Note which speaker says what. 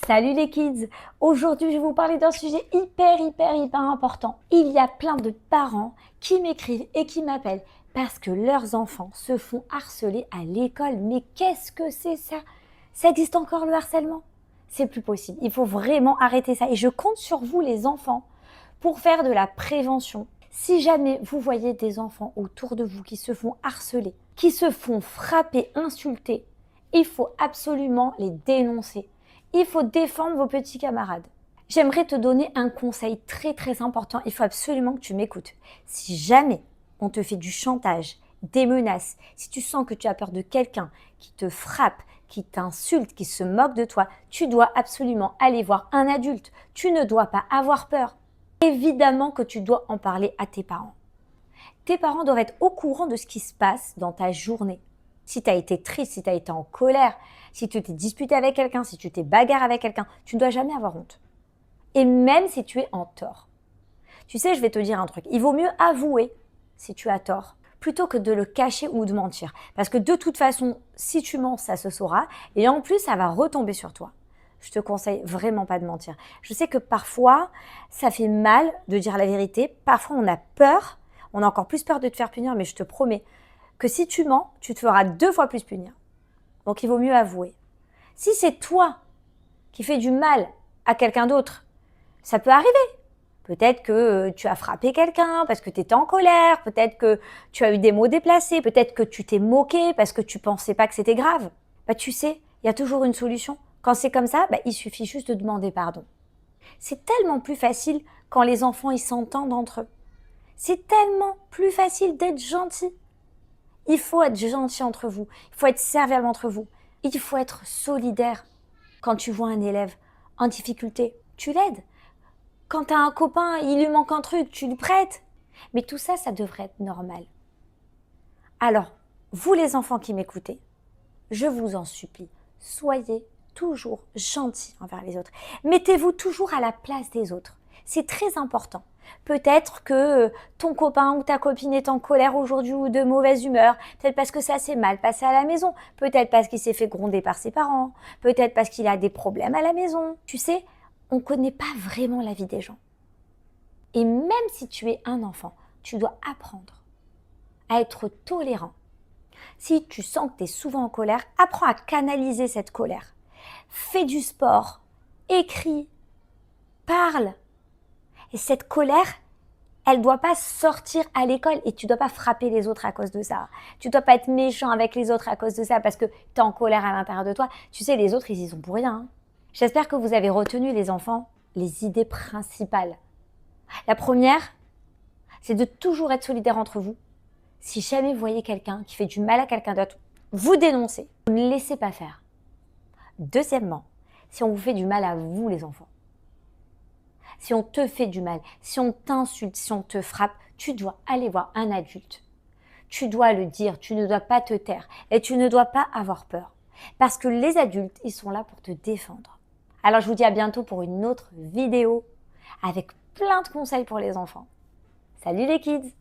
Speaker 1: Salut les kids! Aujourd'hui, je vais vous parler d'un sujet hyper important. Il y a plein de parents qui m'écrivent et qui m'appellent parce que leurs enfants se font harceler à l'école. Mais qu'est-ce que c'est ça? Ça existe encore le harcèlement? C'est plus possible. Il faut vraiment arrêter ça. Et je compte sur vous les enfants pour faire de la prévention. Si jamais vous voyez des enfants autour de vous qui se font harceler, qui se font frapper, insulter, il faut absolument les dénoncer. Il faut défendre vos petits camarades. J'aimerais te donner un conseil très important. Il faut absolument que tu m'écoutes. Si jamais on te fait du chantage, des menaces, si tu sens que tu as peur de quelqu'un qui te frappe, qui t'insulte, qui se moque de toi, tu dois absolument aller voir un adulte. Tu ne dois pas avoir peur. Évidemment que tu dois en parler à tes parents. Tes parents doivent être au courant de ce qui se passe dans ta journée. Si tu as été triste, si tu as été en colère, si tu t'es disputé avec quelqu'un, si tu t'es bagarré avec quelqu'un, tu ne dois jamais avoir honte. Et même si tu es en tort. Tu sais, je vais te dire un truc. Il vaut mieux avouer si tu as tort plutôt que de le cacher ou de mentir. Parce que de toute façon, si tu mens, ça se saura. Et en plus, ça va retomber sur toi. Je te conseille vraiment pas de mentir. Je sais que parfois, ça fait mal de dire la vérité. Parfois, on a peur. On a encore plus peur de te faire punir, mais je te promets que si tu mens, tu te feras 2 fois plus punir. Donc il vaut mieux avouer. Si c'est toi qui fais du mal à quelqu'un d'autre, ça peut arriver. Peut-être que tu as frappé quelqu'un parce que tu étais en colère, peut-être que tu as eu des mots déplacés, peut-être que tu t'es moqué parce que tu pensais pas que c'était grave. Tu sais, il y a toujours une solution. Quand c'est comme ça, il suffit juste de demander pardon. C'est tellement plus facile quand les enfants ils s'entendent entre eux. C'est tellement plus facile d'être gentil. Il faut être gentil entre vous, il faut être serviable entre vous, il faut être solidaire. Quand tu vois un élève en difficulté, tu l'aides. Quand tu as un copain, il lui manque un truc, tu lui prêtes. Mais tout ça, ça devrait être normal. Alors, vous les enfants qui m'écoutez, je vous en supplie, soyez toujours gentils envers les autres. Mettez-vous toujours à la place des autres. C'est très important. Peut-être que ton copain ou ta copine est en colère aujourd'hui ou de mauvaise humeur. Peut-être parce que ça s'est mal passé à la maison. Peut-être parce qu'il s'est fait gronder par ses parents. Peut-être parce qu'il a des problèmes à la maison. Tu sais, on ne connaît pas vraiment la vie des gens. Et même si tu es un enfant, tu dois apprendre à être tolérant. Si tu sens que tu es souvent en colère, apprends à canaliser cette colère. Fais du sport, écris, parle. Et cette colère, elle ne doit pas sortir à l'école et tu ne dois pas frapper les autres à cause de ça. Tu ne dois pas être méchant avec les autres à cause de ça parce que tu es en colère à l'intérieur de toi. Tu sais, les autres, ils y sont pour rien. Hein. J'espère que vous avez retenu, les enfants, les idées principales. La première, c'est de toujours être solidaire entre vous. Si jamais vous voyez quelqu'un qui fait du mal à quelqu'un d'autre, vous dénoncez. Vous ne laissez pas faire. Deuxièmement, si on vous fait du mal à vous, les enfants, si on te fait du mal, si on t'insulte, si on te frappe, tu dois aller voir un adulte. Tu dois le dire, tu ne dois pas te taire et tu ne dois pas avoir peur. Parce que les adultes, ils sont là pour te défendre. Alors je vous dis à bientôt pour une autre vidéo avec plein de conseils pour les enfants. Salut les kids!